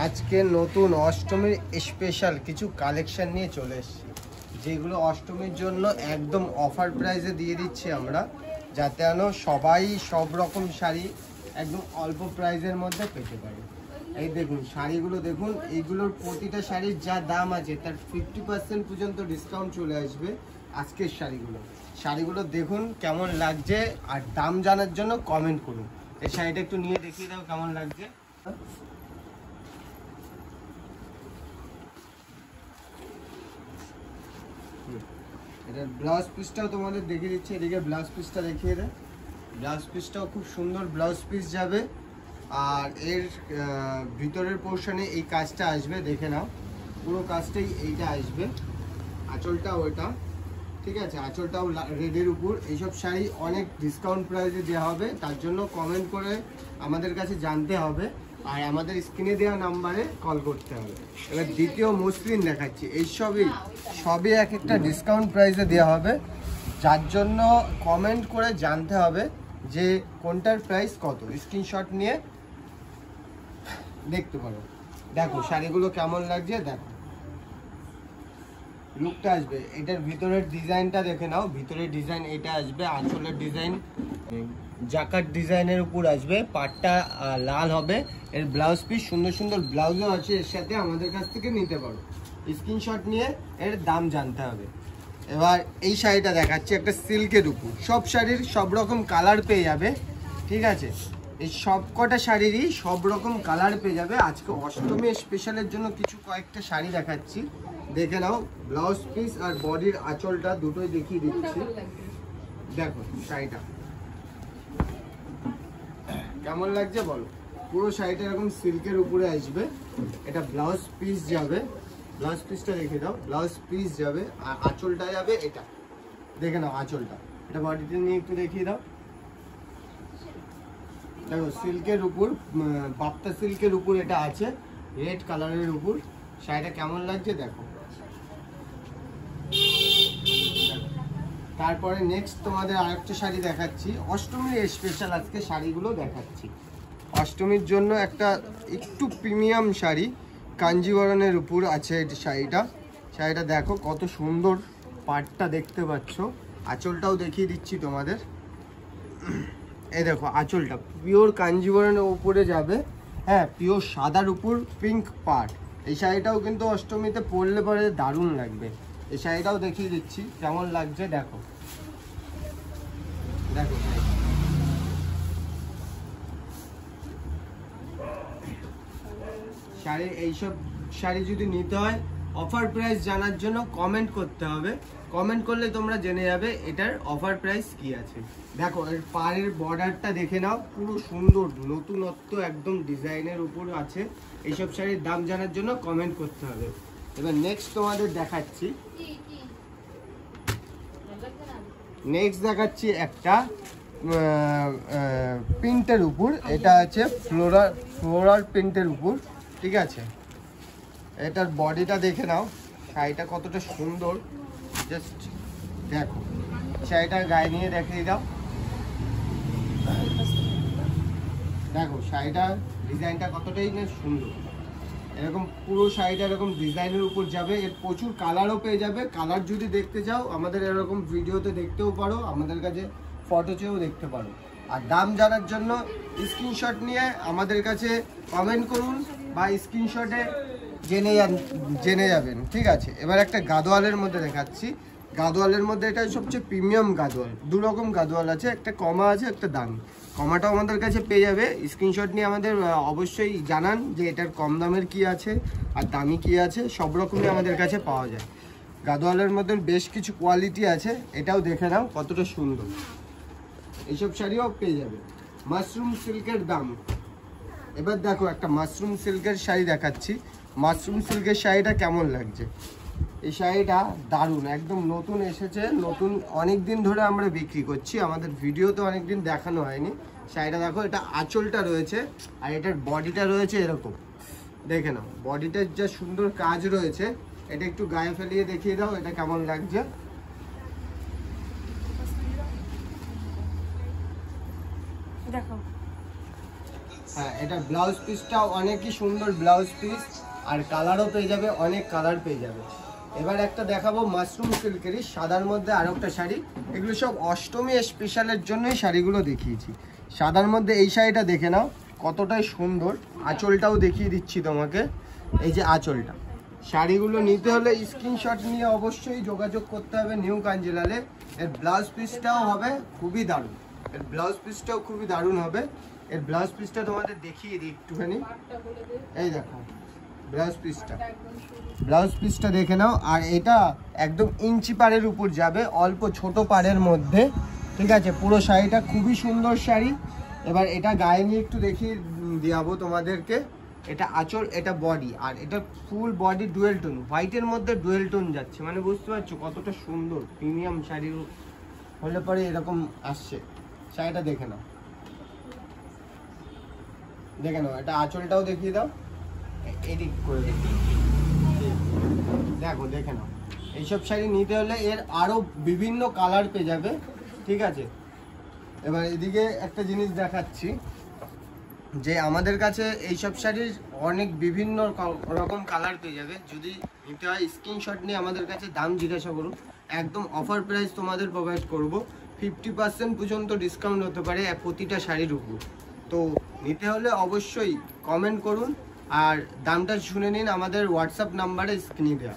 আজকে নতুন অষ্টমীর স্পেশাল কিছু কালেকশন নিয়ে চলে এসেছি, যেগুলো অষ্টমীর জন্য একদম অফার প্রাইসে দিয়ে দিচ্ছি আমরা, যাতে যেন সবাই সব রকম শাড়ি একদম অল্প প্রাইসের মধ্যে পেতে পারে। এই দেখুন শাড়িগুলো দেখুন, এইগুলোর প্রতিটা শাড়ির যা দাম আছে তার 50% পর্যন্ত ডিসকাউন্ট চলে আসবে আজকের শাড়িগুলো দেখুন কেমন লাগছে, আর দাম জানার জন্য কমেন্ট করুন। এই শাড়িটা একটু নিয়ে দেখিয়ে দাও কেমন লাগছে। এটার ব্লাউজ পিসটাও তোমাদের দেখিয়ে দিচ্ছে, এদিকে ব্লাউজ পিসটা দেখিয়ে দেয়। ব্লাউজ পিসটাও খুব সুন্দর ব্লাউজ পিস যাবে, আর এর ভিতরের পোর্শনে এই কাজটা আসবে, দেখে নাও পুরো কাজটাই এইটা আসবে। আঁচলটা ওইটা, ঠিক আছে, আঁচলটাও রেডের উপর। এইসব শাড়ি অনেক ডিসকাউন্ট প্রাইসে দেওয়া হবে, তার জন্য কমেন্ট করে আমাদের কাছে জানতে হবে, আর আমাদের স্ক্রিনে দেওয়া নাম্বারে কল করতে হবে। এবার দ্বিতীয় মসলিন দেখাচ্ছি, এই সবই এক একটা ডিসকাউন্ট প্রাইসে দেওয়া হবে, যার জন্য কমেন্ট করে জানতে হবে যে কোনটার প্রাইস কত। স্ক্রিনশট নিয়ে দেখতে পারো। দেখো শাড়িগুলো কেমন লাগছে, দেখো লুকটা আসবে। এটার ভিতরের ডিজাইনটা দেখে নাও, ভিতরের ডিজাইন এটা আসবে, আঁচলের ডিজাইন জাকাট ডিজাইনের উপর আসবে, পাটটা লাল হবে। এর ব্লাউজ পিস সুন্দর সুন্দর ব্লাউজও আছে এর সাথে, আমাদের কাছ থেকে নিতে পারো। স্ক্রিনশট নিয়ে এর দাম জানতে হবে। এবার এই শাড়িটা দেখাচ্ছি, একটা সিল্কের উপর, সব শাড়ির সব রকম কালার পেয়ে যাবে, ঠিক আছে। এই সব কটা শাড়িরই সব রকম কালার পেয়ে যাবে। আজকে অষ্টমী স্পেশালের জন্য কয়েকটা শাড়ি দেখাচ্ছি, দেখে নাও। ব্লাউজ পিস আর বডির আঁচলটা দুটোই দেখিয়ে দিচ্ছি। দেখো শাড়িটা কেমন লাগছে বলো। পুরো শাড়িটা এরকম সিল্কের উপরে আসবে। এটা ব্লাউজ পিস যাবে, ব্লাউজ পিসটা দেখে দাও, ব্লাউজ পিস যাবে আর আঁচলটা যাবে এটা, দেখে নাও আঁচলটা। এটা বডিটা নিয়ে একটু দেখিয়ে দাও। দেখো সিল্কের উপর, বাপ্তা সিল্কের উপর এটা আছে, রেড কালারের উপর। শাড়িটা কেমন লাগছে দেখো। তারপরে নেক্সট তোমাদের আরেকটা শাড়ি দেখাচ্ছি, অষ্টমীর স্পেশাল আজকে শাড়িগুলো দেখাচ্ছি। অষ্টমীর জন্য একটা একটু প্রিমিয়াম শাড়ি কাঞ্জিবরণের উপর আছে এই শাড়িটা দেখো কত সুন্দর, পাটটা দেখতে পাচ্ছ। আঁচলটাও দেখিয়ে দিচ্ছি তোমাদের। এই দেখো আঁচলটা পিওর কাঞ্জিবরণের উপরে যাবে, হ্যাঁ, পিওর সাদার উপর পিঙ্ক পাট। এই শাড়িটাও কিন্তু অষ্টমীতে পরলে পরে দারুণ লাগবে। এই শাড়িটাও দেখিয়ে দিচ্ছি কেমন লাগছে দেখো। দেখো শাড়ি, এইসব শাড়ি যদি নিতে হয় অফার প্রাইস জানার জন্য কমেন্ট করতে হবে। কমেন্ট করলে তোমরা জেনে যাবে এটার অফার প্রাইস কি আছে। দেখো এর পাড়ের বর্ডারটা দেখে নাও, পুরো সুন্দর নতুনত্ব একদম ডিজাইনের উপর আছে। এইসব শাড়ির দাম জানার জন্য কমেন্ট করতে হবে। এবার নেক্সট তোমাদের দেখাচ্ছি, একটা প্রিন্টের উপর, এটা আছে ফ্লোরাল প্রিন্টের উপর, ঠিক আছে। এটার বডিটা দেখে নাও, শাড়িটা কতটা সুন্দর, জাস্ট দেখো। শাড়িটার গায়ে নিয়ে দেখিয়ে দাও, দেখো শাড়িটার ডিজাইনটা কতটাই না সুন্দর। এরকম পুরো শাড়িটা এরকম ডিজাইনের উপর যাবে। এর প্রচুর কালারও পেয়ে যাবে। কালার যদি দেখতে চাও আমাদের এরকম ভিডিওতে দেখতেও পারো, আমাদের কাছে ফটো চেয়েও দেখতে পারো। আর দাম জানার জন্য স্ক্রিনশট নিয়ে আমাদের কাছে কমেন্ট করুন বা স্ক্রিনশটে জেনে যাবেন, ঠিক আছে। এবার একটা গাদোয়ালের মধ্যে দেখাচ্ছি। গাদোয়ালের মধ্যে এটা সবচেয়ে প্রিমিয়াম গাদোয়াল। দু রকম গাদোয়াল আছে, একটা কমা আছে, একটা দামি। কমাটাও আমাদের কাছে পেয়ে যাবে। স্ক্রিনশট নিয়ে আমাদের অবশ্যই জানান যে এটার কম দামের কি আছে আর দামি কি আছে, সব রকমই আমাদের কাছে পাওয়া যায়। গাদোয়ালের মধ্যে বেশ কিছু কোয়ালিটি আছে, এটাও দেখে নাও কতটা সুন্দর। এইসব শাড়িও পেয়ে যাবে। মাশরুম সিল্কের দাম, এবার দেখো একটা মাশরুম সিল্কের শাড়ি দেখাচ্ছি। মাশরুম সিল্কের শাড়িটা কেমন লাগছে। এই শাড়িটা দারুণ, একদম নতুন এসেছে, নতুন অনেক দিন ধরে আমরা বিক্রি করছি, আমাদের ভিডিওতে অনেক দিন দেখানো হয়নি। শাড়িটা দেখো, এটা আঁচলটা রয়েছে আর এটার বডিটা রয়েছে এরকম, দেখে নাও বডিটার যা সুন্দর কাজ রয়েছে। এটা একটু গায়ে ফেলিয়ে দেখিয়ে দাও এটা কেমন লাগছে। দেখো হ্যাঁ, এটা ব্লাউজ পিসটাও অনেকই সুন্দর ব্লাউজ পিস, আর কালারও পেয়ে যাবে, অনেক কালার পেয়ে যাবে। এবার একটা দেখাবো মাশরুম সিল্কেরই সাদার মধ্যে আরো একটা শাড়ি। এগুলো সব অষ্টমী স্পেশালের জন্যই শাড়িগুলো দেখিয়েছি। সাদার মধ্যে এই শাড়িটা দেখে নাও কতটাই সুন্দর, আঁচলটাও দেখিয়ে দিচ্ছি তোমাকে। এই যে আঁচলটা, শাড়িগুলো নিতে হলে স্ক্রিনশট নিয়ে অবশ্যই যোগাযোগ করতে হবে নিউ কাঞ্জিলালে। এর ব্লাউজ পিসটাও হবে খুবই দারুণ, এর ব্লাউজ পিসটাও খুবই দারুণ হবে। এর ব্লাউজ পিসটা তোমাদের দেখিয়ে দিই একটুখানি, এই দেখো ব্লাউজ পিসটা দেখে নাও। আর এটা একদম ইঞ্চি পাড়ের উপর যাবে, অল্প ছোট পাড়ের মধ্যে, ঠিক আছে। পুরো শাড়িটা খুবই সুন্দর শাড়ি। এবার এটা গায়ে নিয়ে একটু দেখিয়ে দেবো তোমাদেরকে। এটা আঁচল, এটা বডি, আর এটা ফুল বডি ডুয়েল টোন, হোয়াইটের মধ্যে ডুয়েল টোন যাচ্ছে, মানে বুঝতে পারছো কতটা সুন্দর প্রিমিয়াম শাড়ি হলে পরে এরকম আসছে। শাড়িটা দেখে নাও, দেখে নাও। এটা আঁচলটাও দেখিয়ে দাও, এডিট করে দেখো, দেখে নাও। এইসব শাড়ি নিতে হলে এর আরো বিভিন্ন কালার পেয়ে যাবে, ঠিক আছে। এবার এদিকে একটা জিনিস দেখাচ্ছি, যে আমাদের কাছে এইসব শাড়ির অনেক বিভিন্ন রকম কালার পেয়ে যাবে। যদি নিতে হয় স্ক্রিনশট নিয়ে আমাদের কাছে দাম জিজ্ঞাসা করুন, একদম অফার প্রাইস তোমাদের প্রোভাইড করব। 50% পর্যন্ত ডিসকাউন্ট হতে পারে প্রতিটা শাড়ির উপর। তো নিতে হলে অবশ্যই কমেন্ট করুন, আর দামটা শুনে নিন আমাদের হোয়াটসঅ্যাপ নাম্বারে স্ক্রিনে দেওয়া।